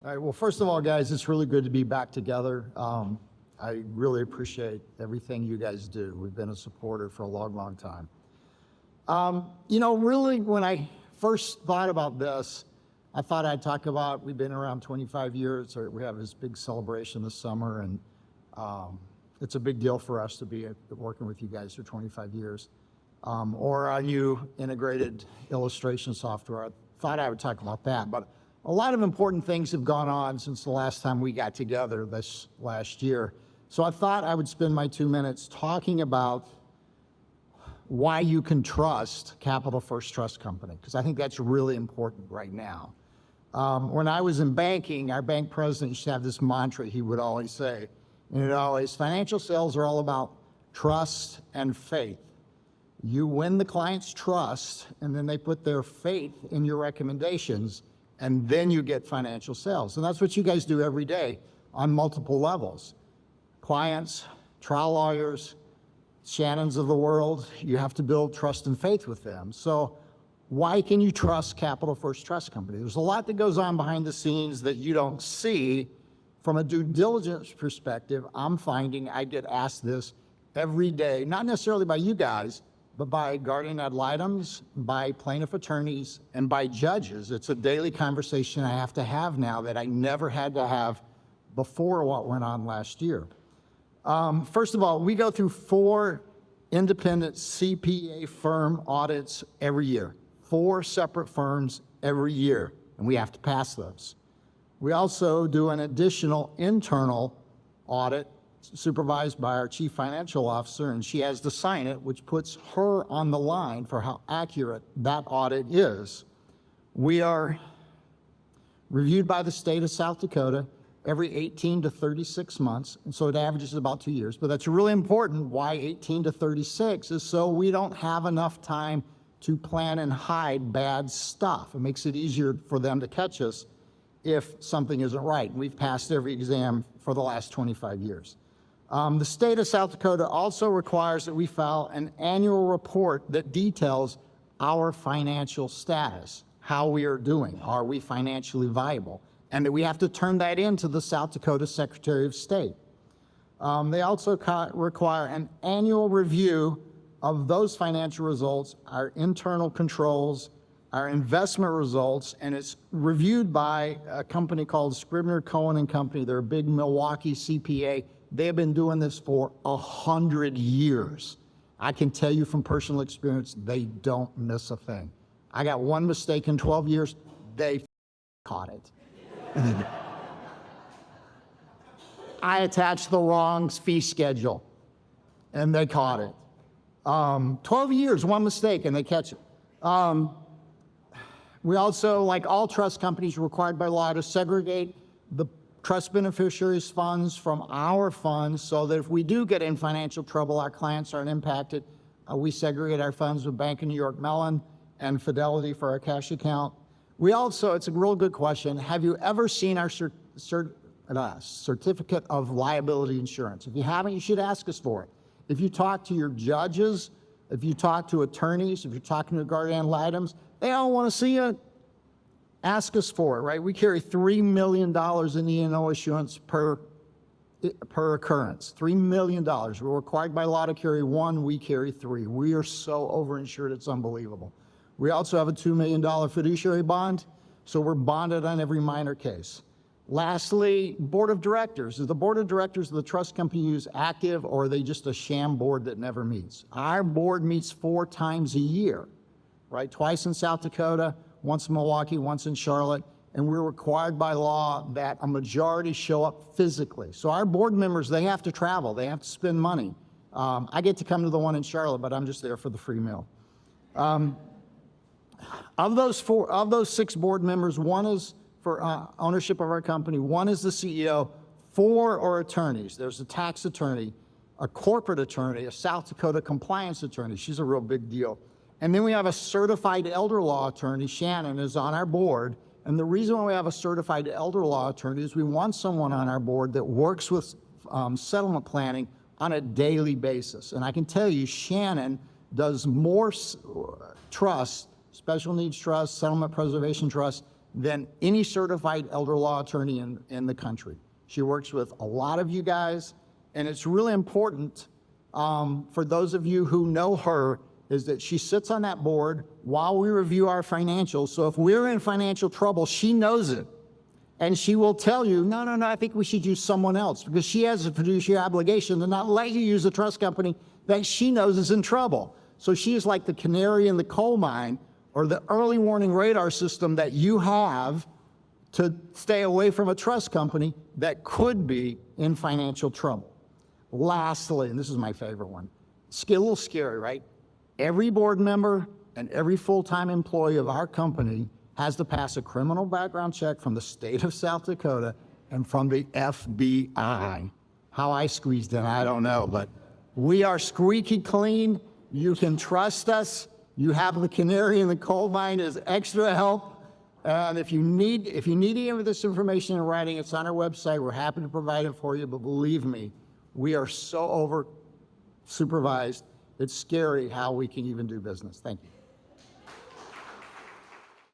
All right, well, first of all, guys, it's really good to be back together. I really appreciate everything you guys do. We've been a supporter for a long, long time. Really, when I first thought about this, I thought I'd talk about, we've been around 25 years, or we have this big celebration this summer, and it's a big deal for us to be working with you guys for 25 years. Or our new integrated illustration software. I thought I would talk about that, but a lot of important things have gone on since the last time we got together this last year. So I thought I would spend my 2 minutes talking about why you can trust Capital First Trust Company, because I think that's really important right now. When I was in banking, our bank president used to have this mantra he would always say, and financial sales are all about trust and faith. You win the client's trust, and then they put their faith in your recommendations, and then you get financial sales. And that's what you guys do every day on multiple levels. Clients, trial lawyers, Shannons of the world, you have to build trust and faith with them. So why can you trust Capital First Trust Company? There's a lot that goes on behind the scenes that you don't see. From a due diligence perspective, I'm finding I get asked this every day, not necessarily by you guys, but by guardian ad litems, by plaintiff attorneys, and by judges. It's a daily conversation I have to have now that I never had to have before what went on last year. First of all, we go through 4 independent CPA firm audits every year, 4 separate firms every year, and we have to pass those. We also do an additional internal audit supervised by our chief financial officer, and she has to sign it, which puts her on the line for how accurate that audit is. We are reviewed by the state of South Dakota every 18 to 36 months, and so it averages about 2 years, but that's really important. Why 18 to 36 is so we don't have enough time to plan and hide bad stuff. It makes it easier for them to catch us if something isn't right. We've passed every exam for the last 25 years. The state of South Dakota also requires that we file an annual report that details our financial status, how we are doing, are we financially viable, and that we have to turn that into the South Dakota Secretary of State. They also require an annual review of those financial results, our internal controls, our investment results, and it's reviewed by a company called Scribner, Cohen & Company. They're a big Milwaukee CPA. They have been doing this for 100 years. I can tell you from personal experience, they don't miss a thing. I got one mistake in 12 years, they caught it. I attached the wrong fee schedule, and they caught it. 12 years, one mistake, and they catch it. We also, like all trust companies, are required by law to segregate the trust beneficiaries' funds from our funds so that if we do get in financial trouble, our clients aren't impacted. We segregate our funds with Bank of New York Mellon and Fidelity for our cash account. We also, it's a real good question, have you ever seen our certificate of liability insurance? If you haven't, you should ask us for it. If you talk to your judges, if you talk to attorneys, if you're talking to guardian ad litems, they all want to see it. Ask us for it, right? We carry $3 million in E&O issuance per occurrence, $3 million. We're required by law to carry 1, we carry 3. We are so overinsured, it's unbelievable. We also have a $2 million fiduciary bond, so we're bonded on every minor case. Lastly, board of directors. Is the board of directors of the trust company use active, or are they just a sham board that never meets? Our board meets 4 times a year, right? Twice in South Dakota, once in Milwaukee, once in Charlotte, and we're required by law that a majority show up physically. So our board members, they have to travel, they have to spend money. I get to come to the one in Charlotte, but I'm just there for the free meal. Of those 6 board members, 1 is for ownership of our company, 1 is the CEO, 4 are attorneys. There's a tax attorney, a corporate attorney, a South Dakota compliance attorney. She's a real big deal. And then we have a certified elder law attorney. Shannon is on our board. And the reason why we have a certified elder law attorney is we want someone on our board that works with settlement planning on a daily basis. And I can tell you, Shannon does more trust, special needs trust, settlement preservation trust, than any certified elder law attorney in the country. She works with a lot of you guys, and it's really important for those of you who know her, is that she sits on that board while we review our financials. So if we're in financial trouble, she knows it. And she will tell you, no, I think we should use someone else, because she has a fiduciary obligation to not let you use a trust company that she knows is in trouble. So she is like the canary in the coal mine, or the early warning radar system that you have to stay away from a trust company that could be in financial trouble. Lastly, and this is my favorite one, it's a little scary, right? Every board member and every full-time employee of our company has to pass a criminal background check from the state of South Dakota and from the FBI. How I squeezed in, I don't know, but we are squeaky clean. You can trust us. You have the canary in the coal mine as extra help. And if you need any of this information in writing, it's on our website. We're happy to provide it for you, but believe me, we are so over supervised. It's scary how we can even do business. Thank you.